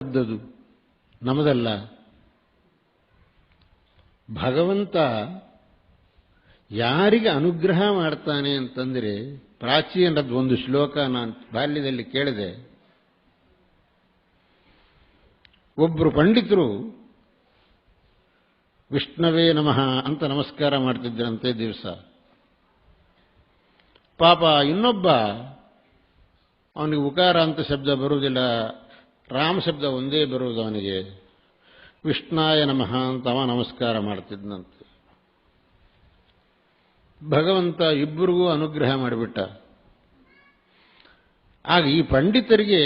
ಇದ್ದದು ನಮ್ಮದಲ್ಲ. ಭಗವಂತ ಯಾರಿಗೆ ಅನುಗ್ರಹ ಮಾಡ್ತಾನೆ ಅಂತಂದರೆ, ಪ್ರಾಚೀನದ ಒಂದು ಶ್ಲೋಕ ನಾನು ಬಾಲ್ಯದಲ್ಲಿ ಕೇಳಿದೆ. ಒಬ್ಬರು ಪಂಡಿತರು ವಿಷ್ಣವೇ ನಮಃ ಅಂತ ನಮಸ್ಕಾರ ಮಾಡ್ತಿದ್ದರಂತೆ ದಿವಸ. ಪಾಪ ಇನ್ನೊಬ್ಬ, ಅವನಿಗೆ ಉಕಾರ ಅಂತ ಶಬ್ದ ಬರುವುದಿಲ್ಲ, ರಾಮ ಶಬ್ದ ಒಂದೇ ಬರುವುದು ಅವನಿಗೆ. ವಿಷ್ಣಾಯ ನಮಃ ಅಂತ ಅವ ನಮಸ್ಕಾರ ಮಾಡ್ತಿದ್ದಂತೆ. ಭಗವಂತ ಇಬ್ಬರಿಗೂ ಅನುಗ್ರಹ ಮಾಡಿಬಿಟ್ಟ. ಆಗ ಈ ಪಂಡಿತರಿಗೆ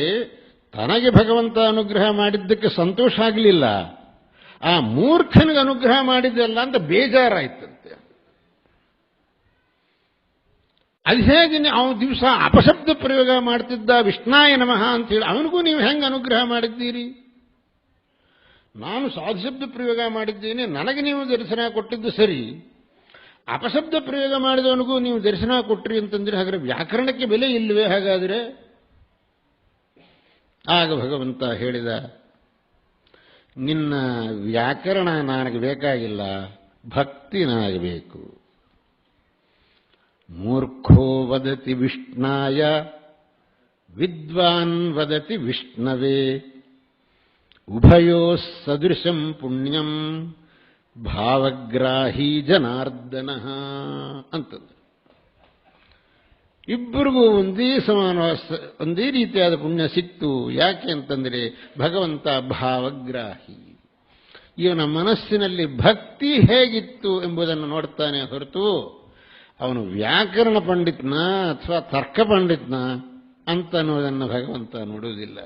ತನಗೆ ಭಗವಂತ ಅನುಗ್ರಹ ಮಾಡಿದ್ದಕ್ಕೆ ಸಂತೋಷ ಆಗಲಿಲ್ಲ, ಆ ಮೂರ್ಖನಿಗೆ ಅನುಗ್ರಹ ಮಾಡಿದ್ದಲ್ಲ ಅಂತ ಬೇಜಾರಾಯ್ತಂತೆ. ಅದು ಹೇಗೆ ಅವನು ದಿವಸ ಅಪಶಬ್ದ ಪ್ರಯೋಗ ಮಾಡ್ತಿದ್ದ ವಿಷ್ಣಾಯ ನಮಃ ಅಂತೇಳಿ, ಅವನಿಗೂ ನೀವು ಹೆಂಗೆ ಅನುಗ್ರಹ ಮಾಡಿದ್ದೀರಿ? ನಾನು ಸಾಧುಶಬ್ದ ಪ್ರಯೋಗ ಮಾಡಿದ್ದೇನೆ, ನನಗೆ ನೀವು ದರ್ಶನ ಕೊಟ್ಟಿದ್ದು ಸರಿ, ಅಪಶಬ್ದ ಪ್ರಯೋಗ ಮಾಡಿದವನಿಗೂ ನೀವು ದರ್ಶನ ಕೊಟ್ರಿ ಅಂತಂದ್ರೆ ಹಾಗಾದ್ರೆ ವ್ಯಾಕರಣಕ್ಕೆ ಬೆಲೆ ಇಲ್ಲವೇ? ಹಾಗಾದರೆ ಆಗ ಭಗವಂತ ಹೇಳಿದ, ನಿನ್ನ ವ್ಯಾಕರಣ ನನಗೆ ಬೇಕಾಗಿಲ್ಲ, ಭಕ್ತಿ ನನಗೆ ಬೇಕು. ಮೂರ್ಖೋ ವದತಿ ವಿಷ್ಣಾಯ ವಿದ್ವಾನ್ ವದತಿ ವಿಷ್ಣವೇ ಉಭಯೋ ಸದೃಶಂ ಪುಣ್ಯಂ ಭಾವಗ್ರಾಹಿ ಜನಾರ್ದನ ಅಂತಂದ್ರೆ, ಇಬ್ಬರಿಗೂ ಒಂದೇ ಸಮಾನ ಒಂದೇ ರೀತಿಯಾದ ಪುಣ್ಯ ಸಿಕ್ತು. ಯಾಕೆ ಅಂತಂದರೆ ಭಗವಂತ ಭಾವಗ್ರಾಹಿ. ಇವನ ಮನಸ್ಸಿನಲ್ಲಿ ಭಕ್ತಿ ಹೇಗಿತ್ತು ಎಂಬುದನ್ನು ನೋಡ್ತಾನೆ ಹೊರತು ಅವನು ವ್ಯಾಕರಣ ಪಂಡಿತನ ಅಥವಾ ತರ್ಕ ಪಂಡಿತನ ಅಂತ ಅನ್ನೋದನ್ನು ಭಗವಂತ ನೋಡುವುದಿಲ್ಲ.